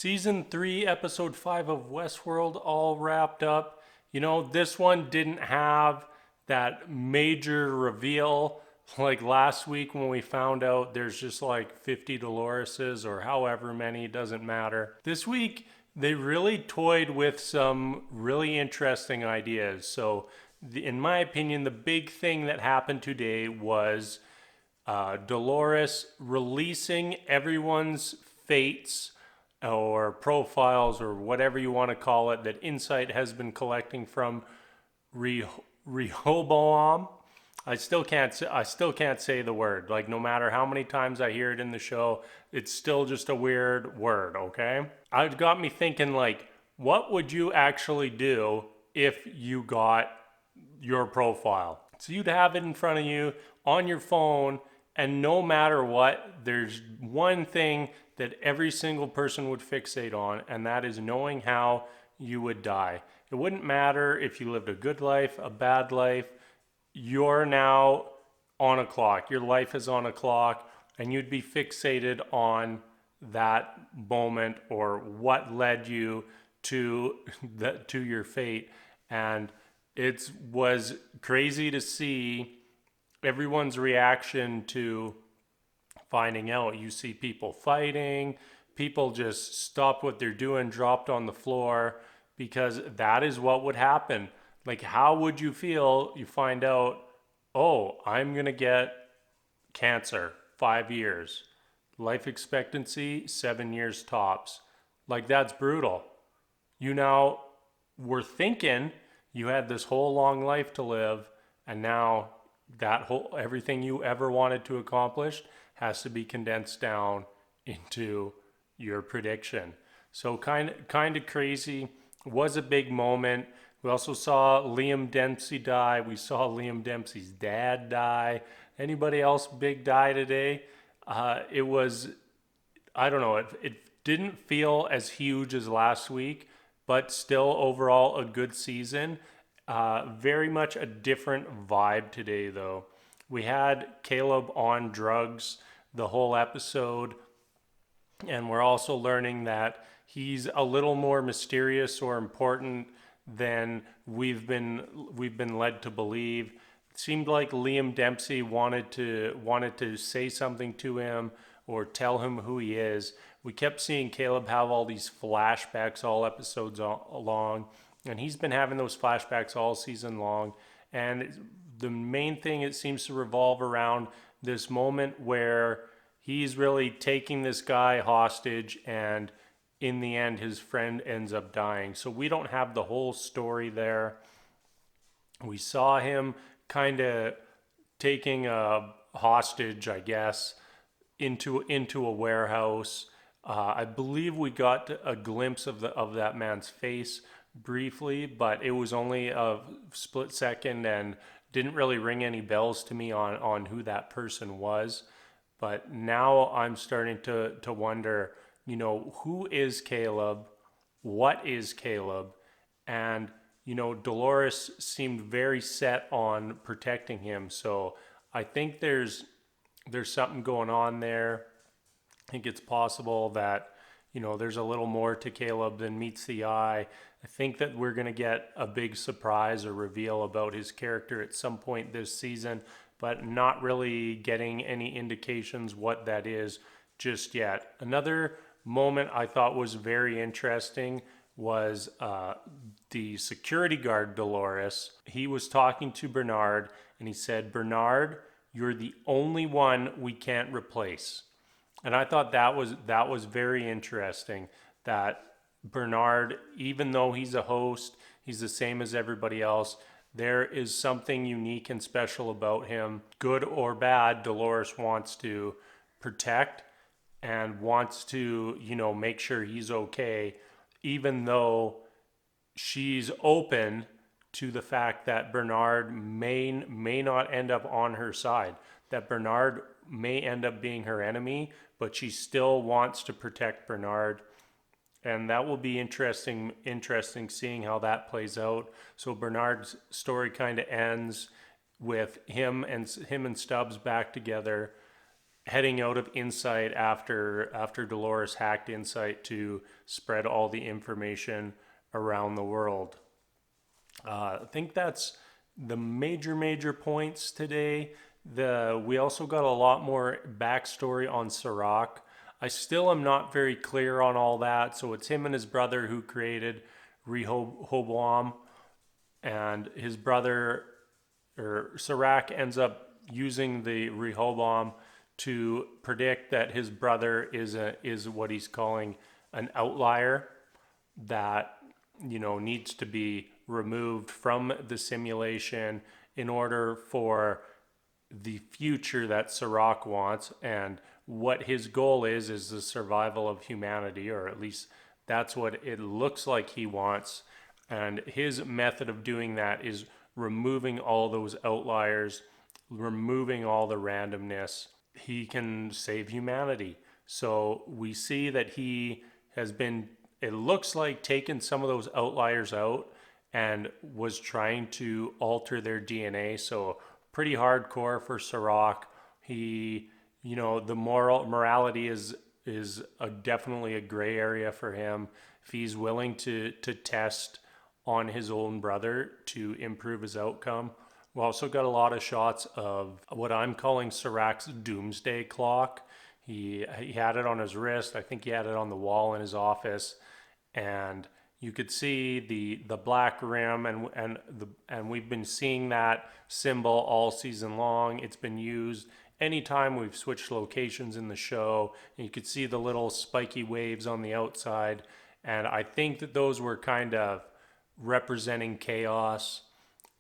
Season 3, Episode 5 of Westworld all wrapped up. This one didn't have that major reveal like last week when we found out there's just like 50 Doloreses or however many, it doesn't matter. This week, they really toyed with some really interesting ideas. So, in my opinion, the big thing that happened today was Dolores releasing everyone's fates or profiles or whatever you want to call it that Insight has been collecting from Rehoboam. I still can't say the word. Like no matter how many times I hear it in the show, it's still just a weird word, okay? It got me thinking like what would you actually do if you got your profile? So you'd have it in front of you on your phone, and no matter what, there's one thing that every single person would fixate on, and that is knowing how you would die. It wouldn't matter if you lived a good life, a bad life, you're now on a clock. Your life is on a clock, and you'd be fixated on that moment or what led you to to your fate. And it was crazy to see everyone's reaction to finding out. You see people fighting, people just stopped what they're doing, dropped on the floor, because that is what would happen. Like, how would you feel? You find out, oh, I'm going to get cancer, 5 years. Life expectancy, 7 years tops. Like, that's brutal. You now were thinking you had this whole long life to live, and now that whole everything you ever wanted to accomplish has to be condensed down into your prediction. So kind of crazy. It was a big moment. We also saw Liam Dempsey die. We saw Liam Dempsey's dad die. Anybody else big die today? It was, I don't know, it didn't feel as huge as last week, but still overall a good season. Very much a different vibe today, though. We had Caleb on drugs the whole episode, and we're also learning that he's a little more mysterious or important than we've been led to believe. It seemed like Liam Dempsey wanted to say something to him or tell him who he is. We kept seeing Caleb have all these flashbacks all episodes long, and he's been having those flashbacks all season long. And the main thing, it seems to revolve around this moment where he's really taking this guy hostage, and in the end his friend ends up dying. So we don't have the whole story there. We saw him kind of taking a hostage, I guess, into a warehouse. I believe we got a glimpse of that man's face briefly, but it was only a split second and didn't really ring any bells to me on who that person was. But now I'm starting to wonder, who is Caleb? What is Caleb? And, Dolores seemed very set on protecting him. So I think there's something going on there. I think it's possible that, there's a little more to Caleb than meets the eye. I think that we're going to get a big surprise or reveal about his character at some point this season, but not really getting any indications what that is just yet. Another moment I thought was very interesting was the security guard, Dolores. He was talking to Bernard, and he said, "Bernard, you're the only one we can't replace." And I thought that was very interesting, that Bernard, even though he's a host, he's the same as everybody else. There is something unique and special about him. Good or bad, Dolores wants to protect and wants to, make sure he's okay, even though she's open to the fact that Bernard may not end up on her side, that Bernard may end up being her enemy, but she still wants to protect Bernard. And that will be interesting seeing how that plays out. So Bernard's story kind of ends with him and Stubbs back together, heading out of Insight after Dolores hacked Insight to spread all the information around the world. I think that's the major points today. We also got a lot more backstory on Serac. I still am not very clear on all that. So it's him and his brother who created Rehoboam, and his brother, or Serac, ends up using the Rehoboam to predict that his brother is what he's calling an outlier that needs to be removed from the simulation in order for the future that Serac wants. And what his goal is the survival of humanity, or at least that's what it looks like he wants. And his method of doing that is removing all those outliers, removing all the randomness. He can save humanity. So we see that he has been, it looks like, taken some of those outliers out and was trying to alter their DNA. So pretty hardcore for Serac. He, the morality is definitely a gray area for him. If he's willing to test on his own brother to improve his outcome. We also got a lot of shots of what I'm calling Serac's doomsday clock. He had it on his wrist. I think he had it on the wall in his office, and you could see the black rim, and we've been seeing that symbol all season long. It's been used anytime we've switched locations in the show. And you could see the little spiky waves on the outside, and I think that those were kind of representing chaos.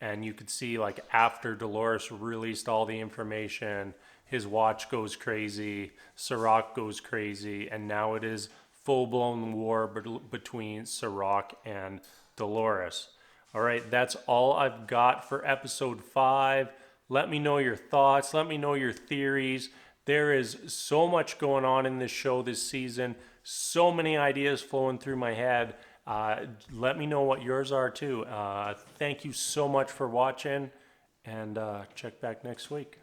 And you could see, like, after Dolores released all the information, his watch goes crazy, Serac goes crazy, and now it is full-blown war between Serac and Dolores. All right, that's all I've got for episode 5. Let me know your thoughts. Let me know your theories. There is so much going on in this show this season. So many ideas flowing through my head. Let me know what yours are too. Thank you so much for watching, and check back next week.